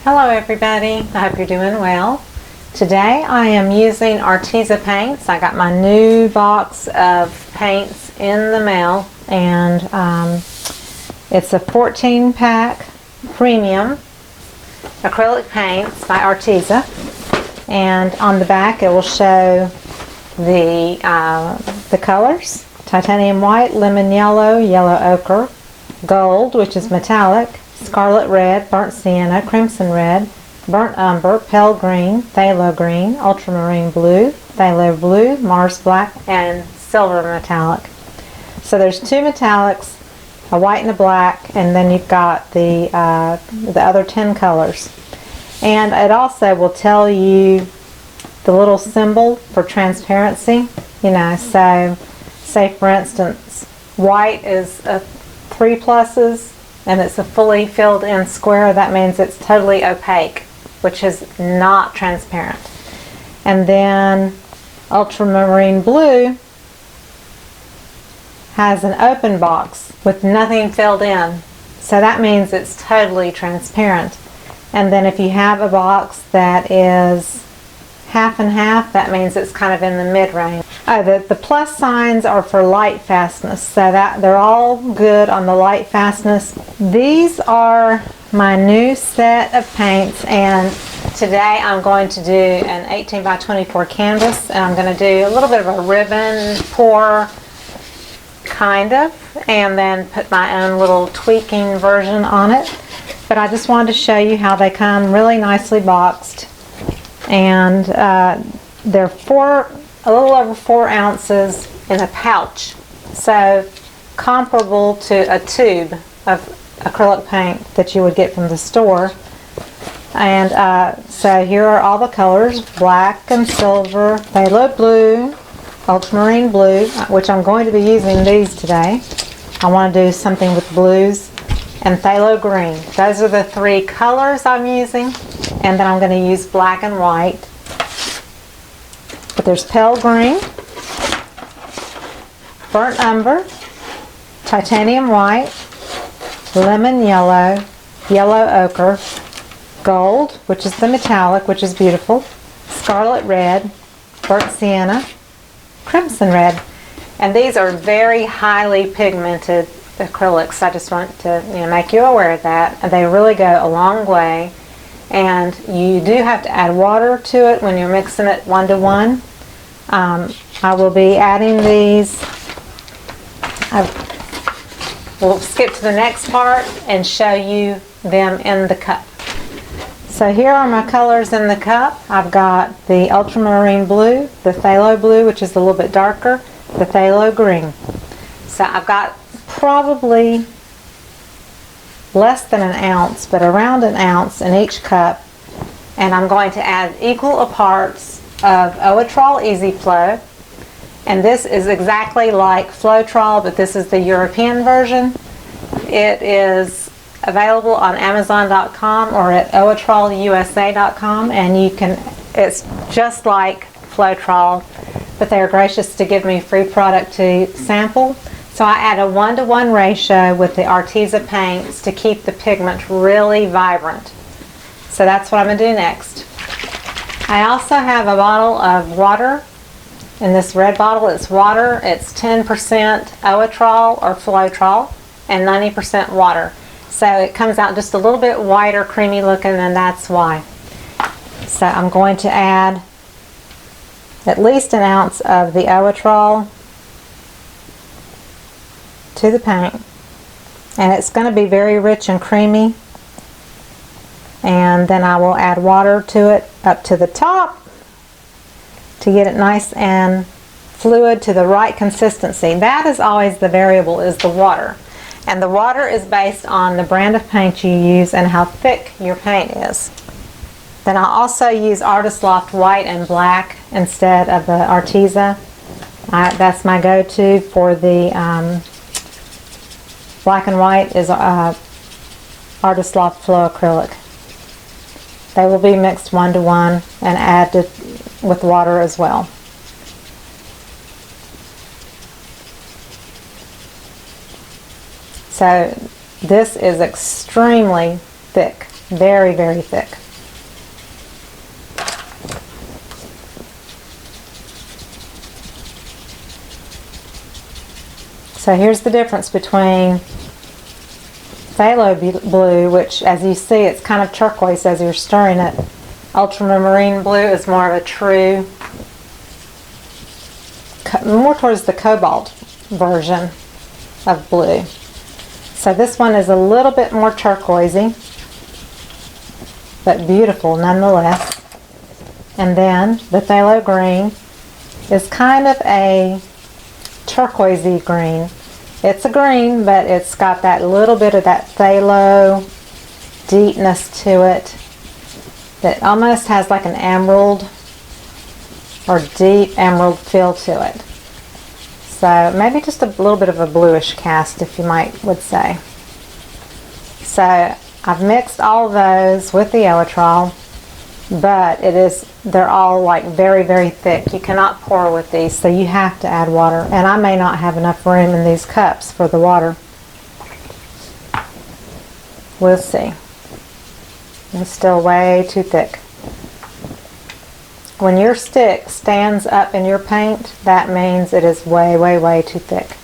Hello everybody, I hope you're doing well. Today I am using Arteza paints. I got my new box of paints in the mail, and it's a 14-pack premium acrylic paints by Arteza, and on the back it will show the colors: titanium white, lemon yellow, yellow ochre, gold, which is metallic, scarlet red, burnt sienna, crimson red, burnt umber, pale green, phthalo green, ultramarine blue, phthalo blue, Mars black, and silver metallic. So there's two metallics, a white and a black, and then you've got the other 10 colors. And it also will tell you the little symbol for transparency. So say for instance, white is 3 pluses, and it's a fully filled in square. That means it's totally opaque, which is not transparent. And then ultramarine blue has an open box with nothing filled in, so that means it's totally transparent. And then if you have a box that is half and half, that means it's kind of in the mid-range. The plus signs are for light fastness, so that they're all good on the light fastness. These are my new set of paints, and today I'm going to do an 18 by 24 canvas, and I'm going to do a little bit of a ribbon pour, kind of, and then put my own little tweaking version on it. But I just wanted to show you how they come really nicely boxed. And they're a little over 4 ounces in a pouch, so comparable to a tube of acrylic paint that you would get from the store. And so here are all the colors: black and silver, phthalo blue, ultramarine blue, which I'm going to be using these today. I want to do something with blues, and phthalo green. Those are the 3 colors I'm using. And then I'm going to use black and white. But there's pale green, burnt umber, titanium white, lemon yellow, yellow ochre, gold, which is the metallic, which is beautiful, scarlet red, burnt sienna, crimson red. And these are very highly pigmented acrylics. I just want to make you aware of that. And they really go a long way. And you do have to add water to it when you're mixing it 1-to-1. I will be adding these. We'll skip to the next part and show you them in the cup. So here are my colors in the cup. I've got the ultramarine blue, the phthalo blue, which is a little bit darker, the phthalo green. So I've got probably less than an ounce, but around an ounce in each cup, and I'm going to add equal parts of Owatrol Easy Flow, and this is exactly like Floetrol, but this is the European version. It is available on Amazon.com or at OwatrolUSA.com, and it's just like Floetrol, but they're gracious to give me free product to sample. So I add a 1-to-1 ratio with the Arteza paints to keep the pigment really vibrant. So that's what I'm going to do next. I also have a bottle of water. In this red bottle, it's water. It's 10% Owatrol or Floetrol and 90% water. So it comes out just a little bit whiter, creamy looking, and that's why. So I'm going to add at least an ounce of the Owatrol to the paint, and it's going to be very rich and creamy. And then I will add water to it up to the top to get it nice and fluid to the right consistency. That is always the variable, is the water, and the water is based on the brand of paint you use and how thick your paint is. Then I'll also use Loft white and black instead of the Arteza. That's my go-to for the black and white is Loft Flow Acrylic. They will be mixed 1-to-1 and added with water as well. So this is extremely thick. Very, very thick. So here's the difference between Phthalo Blue, which as you see it's kind of turquoise as you're stirring it. Ultramarine Blue is more of a true, more towards the cobalt version of blue. So this one is a little bit more turquoisey, but beautiful nonetheless. And then the Phthalo Green is kind of a turquoisey green. It's a green, but it's got that little bit of that phthalo deepness to it that almost has like an emerald or deep emerald feel to it. So maybe just a little bit of a bluish cast, if you would say. So I've mixed all of those with the Owatrol, but they're all like very, very thick. You cannot pour with these, so you have to add water. And I may not have enough room in these cups for the water. We'll see. It's still way too thick. When your stick stands up in your paint, that means it is way, way, way too thick.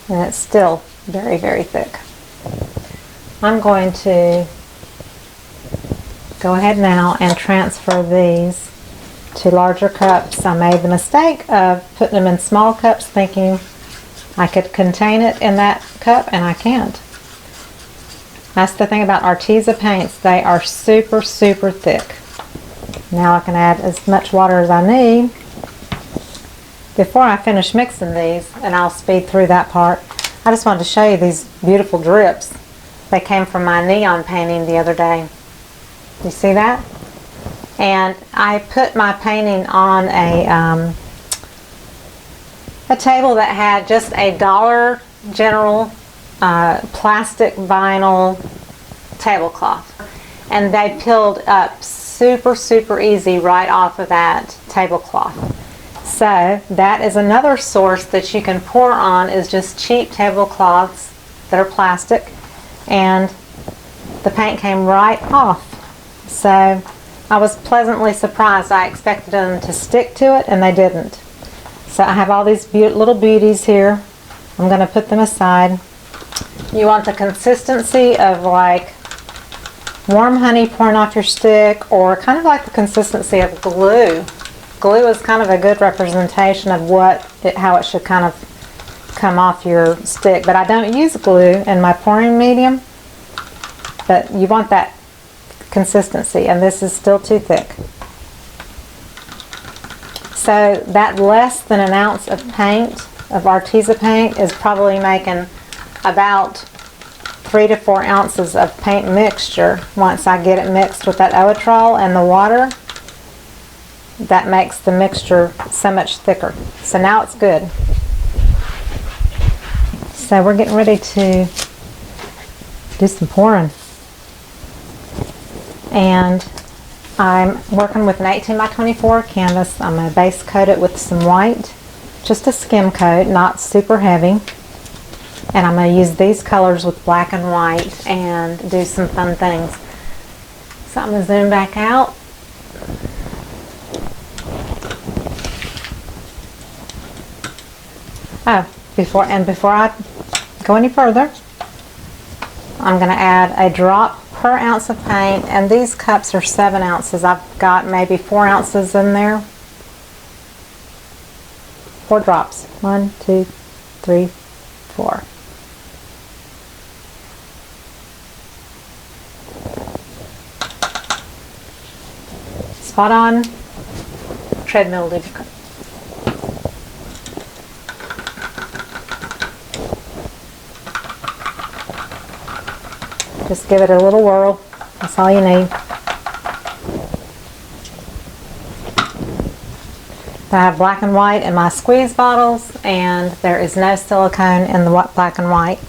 And it's still very, very thick. I'm going to go ahead now and transfer these to larger cups. I made the mistake of putting them in small cups thinking I could contain it in that cup, and I can't. That's the thing about Arteza paints. They are super, super thick. Now I can add as much water as I need. Before I finish mixing these, and I'll speed through that part, I just wanted to show you these beautiful drips. They came from my neon painting the other day. You see that? And I put my painting on a table that had just a Dollar General plastic vinyl tablecloth. And they peeled up super, super easy right off of that tablecloth. So that is another source that you can pour on, is just cheap tablecloths that are plastic, and the paint came right off. So I was pleasantly surprised. I expected them to stick to it, and they didn't. So I have all these little beauties here. I'm going to put them aside. You want the consistency of like warm honey pouring off your stick, or kind of like the consistency of glue. Glue is kind of a good representation of how it should kind of come off your stick. But I don't use glue in my pouring medium. But you want that consistency, and this is still too thick. So that less than an ounce of paint, of Arteza paint, is probably making about 3 to 4 ounces of paint mixture. Once I get it mixed with that Owatrol and the water, that makes the mixture so much thicker. So now it's good. So we're getting ready to do some pouring. And I'm working with an 18 by 24 canvas. I'm going to base coat it with some white, just a skim coat, not super heavy. And I'm going to use these colors with black and white and do some fun things. So I'm going to zoom back out. Oh, before I go any further, I'm going to add a drop per ounce of paint, and these cups are 7 ounces. I've got maybe 4 ounces in there. 4 drops. 1, 2, 3, 4. Spot on treadmill lubricant. Just give it a little whirl. That's all you need. I have black and white in my squeeze bottles, and there is no silicone in the black and white.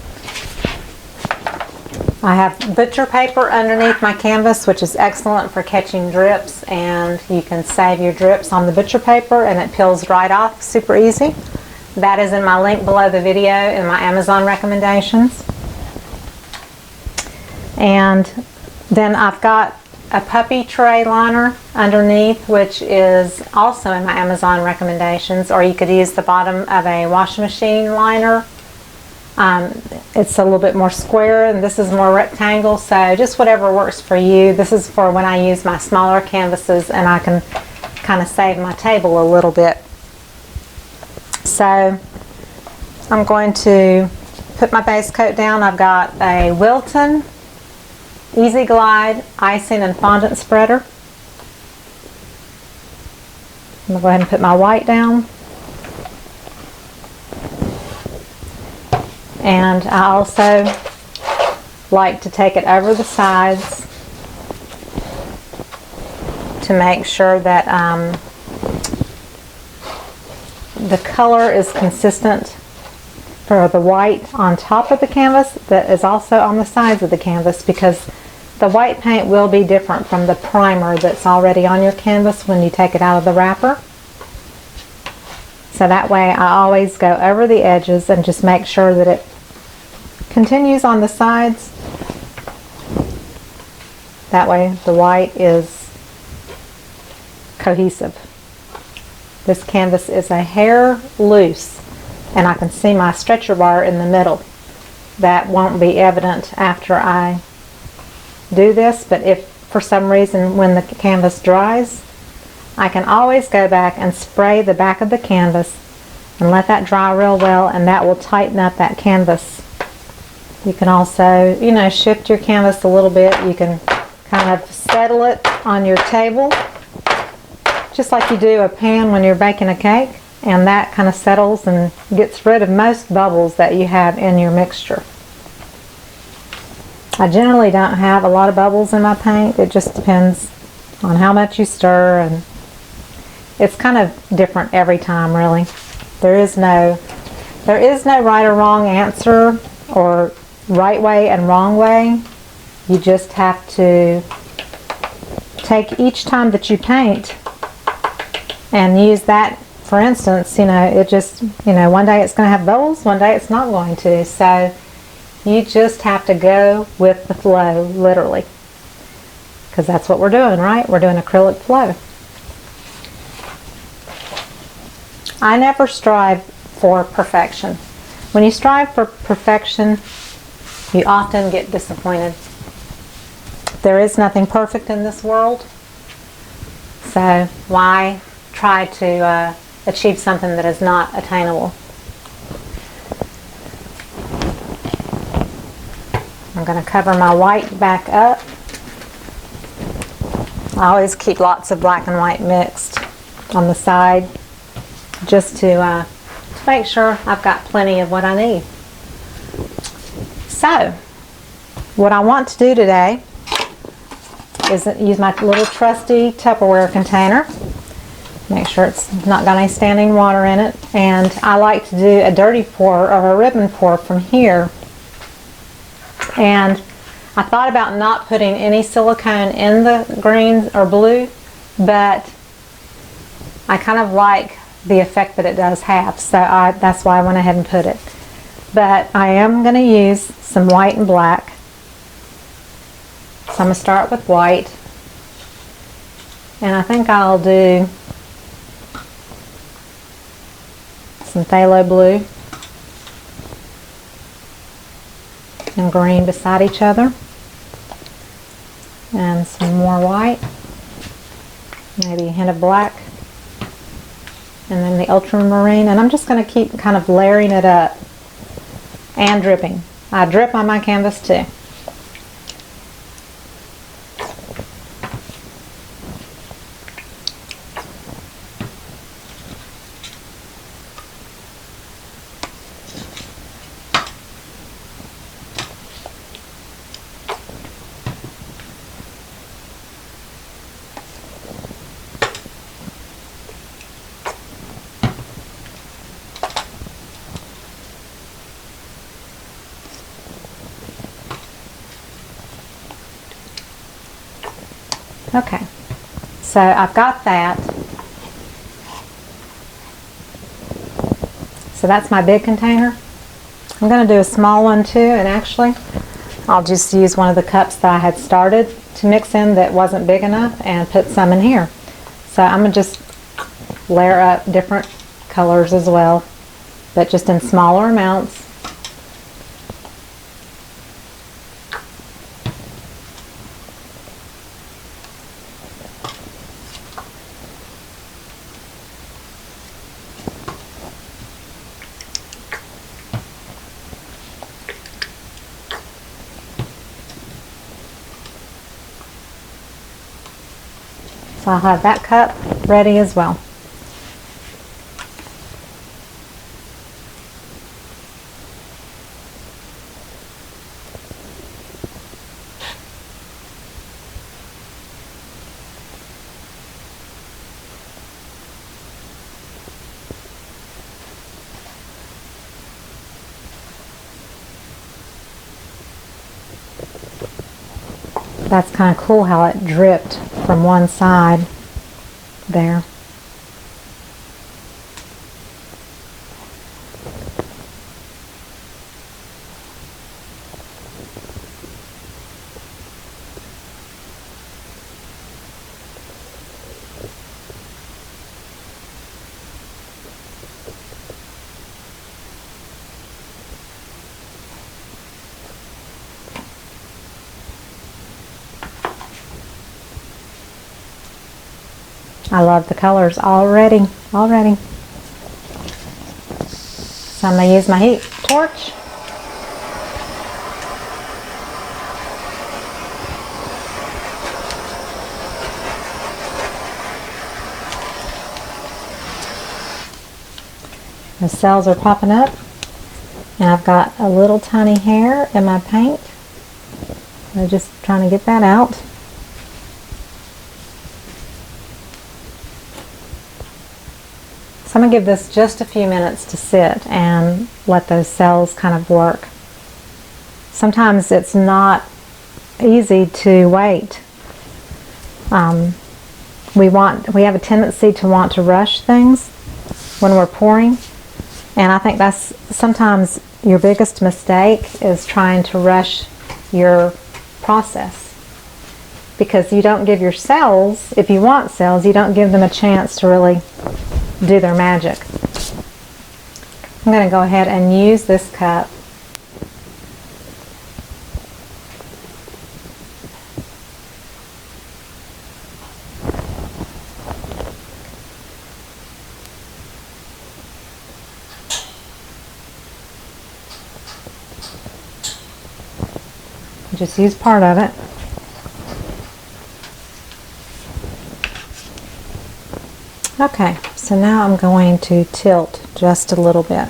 I have butcher paper underneath my canvas, which is excellent for catching drips, and you can save your drips on the butcher paper and it peels right off super easy. That is in my link below the video in my Amazon recommendations. And Then I've got a puppy tray liner underneath, which is also in my Amazon recommendations, or you could use the bottom of a washing machine liner. It's a little bit more square, and this is more rectangle, so just whatever works for you. This is for when I use my smaller canvases and I can kind of save my table a little bit. So I'm going to put my base coat down. I've got a Wilton Easy Glide icing and fondant spreader. I'm going to go ahead and put my white down. And I also like to take it over the sides to make sure that the color is consistent for the white on top of the canvas that is also on the sides of the canvas, because the white paint will be different from the primer that's already on your canvas when you take it out of the wrapper. So that way I always go over the edges and just make sure that it continues on the sides. That way the white is cohesive. This canvas is a hair loose, and I can see my stretcher bar in the middle. That won't be evident after I do this, but if for some reason when the canvas dries, I can always go back and spray the back of the canvas and let that dry real well, and that will tighten up that canvas. You can also, you know, shift your canvas a little bit. You can kind of settle it on your table, just like you do a pan when you're baking a cake, and that kind of settles and gets rid of most bubbles that you have in your mixture. I generally don't have a lot of bubbles in my paint. It just depends on how much you stir, and it's kind of different every time, really. There is no right or wrong answer, or right way and wrong way. You just have to take each time that you paint and use that. For instance, you know, it just, you know, one day it's going to have bubbles, one day it's not going to. So you just have to go with the flow, literally, because that's what we're doing, right? We're doing acrylic flow. I never strive for perfection. When you strive for perfection, you often get disappointed. There is nothing perfect in this world, so why try to achieve something that is not attainable? I'm going to cover my white back up. I always keep lots of black and white mixed on the side, just to make sure I've got plenty of what I need. So, what I want to do today is use my little trusty Tupperware container. Make sure it's not got any standing water in it. And I like to do a dirty pour or a ribbon pour from here. And I thought about not putting any silicone in the green or blue, but I kind of like the effect that it does have, so that's why I went ahead and put it. But I am going to use some white and black. So I'm going to start with white, and I think I'll do some phthalo blue and green beside each other, and some more white, maybe a hint of black, and then the ultramarine. And I'm just going to keep kind of layering it up and dripping. I drip on my canvas too. Okay, so I've got that. So that's my big container. I'm going to do a small one too, and actually I'll just use one of the cups that I had started. to mix in that wasn't big enough and put some in here. So I'm going to just layer up different colors as well, but just in smaller amounts. So I'll have that cup ready as well. That's kind of cool how it dripped from one side there. I love the colors already. So I'm going to use my heat torch. The cells are popping up, and I've got a little tiny hair in my paint. I'm just trying to get that out. So I'm going to give this just a few minutes to sit and let those cells kind of work. Sometimes it's not easy to wait. We have a tendency to want to rush things when we're pouring, and I think that's sometimes your biggest mistake, is trying to rush your process, because you don't give your cells, if you want cells, you don't give them a chance to really do their magic. I'm going to go ahead and use this cup just use part of it. Okay, so now I'm going to tilt just a little bit.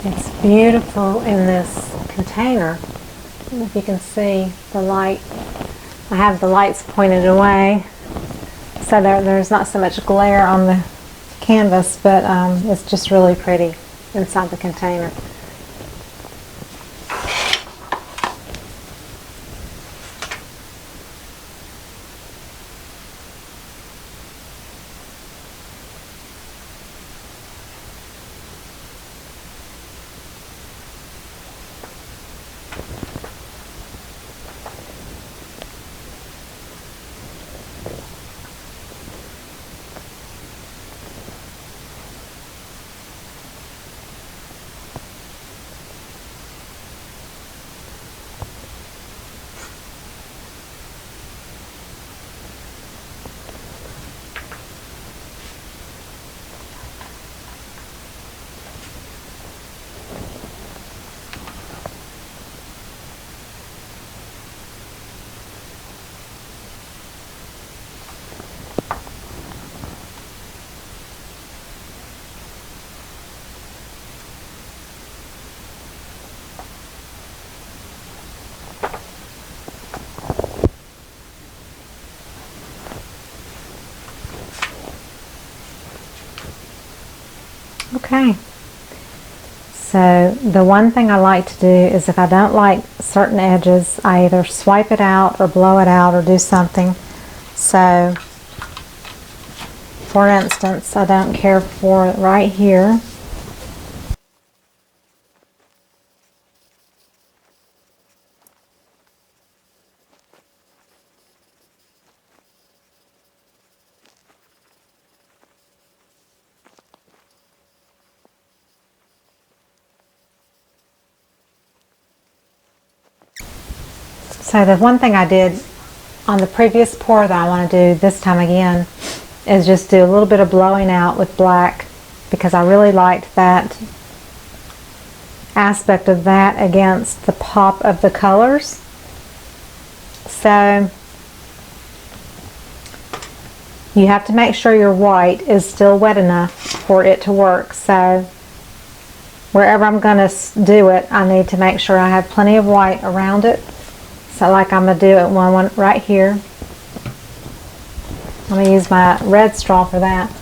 It's beautiful in this container. I don't know if you can see the light. I have the lights pointed away, so there's not so much glare on the canvas, but it's just really pretty inside the container. Okay. So the one thing I like to do is if I don't like certain edges, I either swipe it out or blow it out or do something. So, for instance, I don't care for it right here. So the one thing I did on the previous pour that I want to do this time again is just do a little bit of blowing out with black, because I really liked that aspect of that against the pop of the colors. So you have to make sure your white is still wet enough for it to work. So wherever I'm going to do it, I need to make sure I have plenty of white around it. So like I'm going to do it one right here. I'm going to use my red straw for that.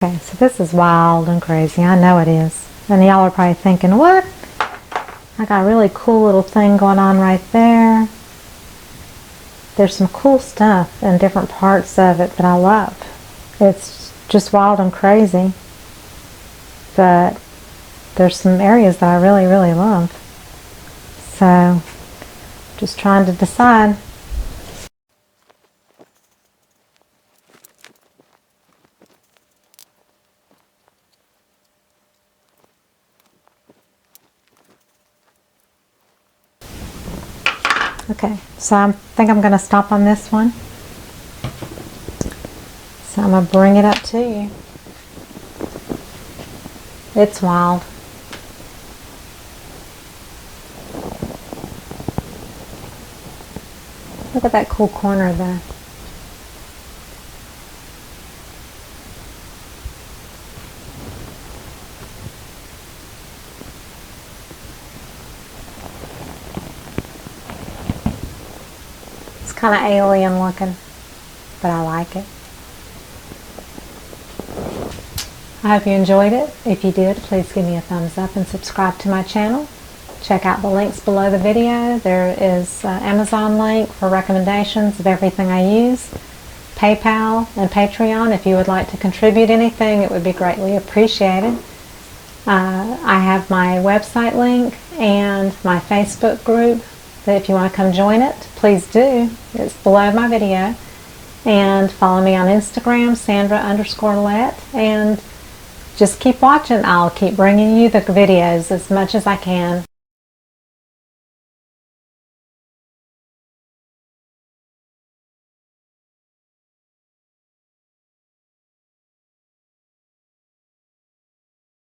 Okay, so this is wild and crazy. I know it is. And y'all are probably thinking, what? I got a really cool little thing going on right there. There's some cool stuff in different parts of it that I love. It's just wild and crazy. But there's some areas that I really, really love. So, just trying to decide. Okay, so I think I'm going to stop on this one. So I'm going to bring it up to you. It's wild. Look at that cool corner there. Kind of alien looking, but I like it. I hope you enjoyed it. If you did, please give me a thumbs up and subscribe to my channel. Check out the links below the video. There is an Amazon link for recommendations of everything I use, PayPal and Patreon. If you would like to contribute anything, it would be greatly appreciated. I have my website link and my Facebook group. If you want to come join it, please do. It's below my video. And follow me on Instagram, Sandra_Lett. And just keep watching. I'll keep bringing you the videos as much as I can.